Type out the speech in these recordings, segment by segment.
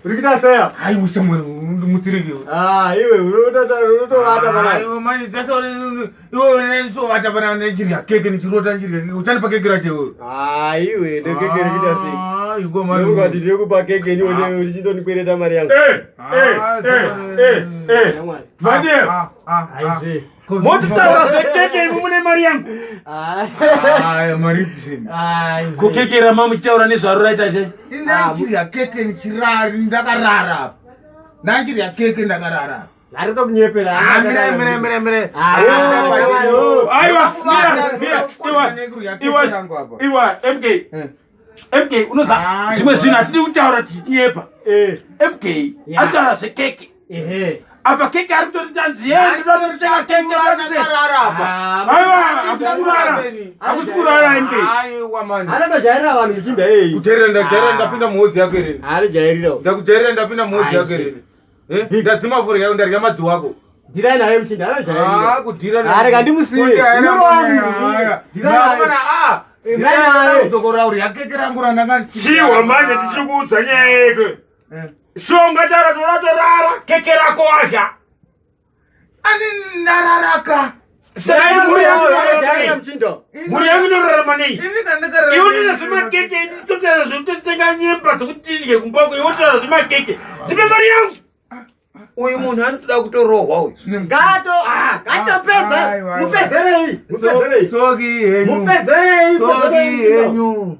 Urikita saya. Ai musamman mutirige. Iwe uroto hata bana. Ai mani sasa yo ne so hata bana ne jirya keke ni chirota jirya. Utani pa keke rache yo. Iwe de keke rikita si. Yugo mani. Nuga di ku pa keke ni ode urito ni kwere da Mariam. Mariam. Ai Moti tawra se keke mumune Mariam. Mariam. Ko keke rama mu tawra ni so raita de. Ina jirya keke ni chirari ndakarara. Na jirya keke ndakarara. Lari to nyepera. Mire. Iwa MK unoza simwe sina tidi utawra tinyepa. MK atara se keke. Apa keke arito tanzi ndo keke ndakarara. Akukurara MK. Ana jaira vanhu chimbe Kujerera ndapinda muzi yako ere. Ari jairira. Ndakujerera ndapinda muzi yako ere. Ndadzima vhuri yako ndarya madzi wako. Dirai naye mchinda ana jairira. Kudhira. Ari kandimusiye. Dirai naye. Utokora uri yakeke rangu randangati. Chiwa manje tichikuudza nyaya yeke. Shonga tara toratorara keke rako washa. Ani nararaka. Sai muri jairira mchindo. muri yangu norarama nei. Ini kan negara. Iwo ndinazima keke nditotera zvototenga nyemba dzekutirye kumbako iwo ndinazima keke. Ndipe mari yangu. Uyu munhu anotoda kutorohwa uyu. Gato pesa. Mupedzerei. Sogi henyu. Mupedzerei. Sogi henyu.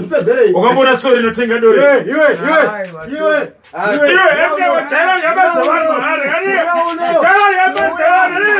Mupedzerei. Wakambona sori inotenga dori. Iwe. Iwe, MK wachaira yabasa vanhu hari. Chaira yabasa hari.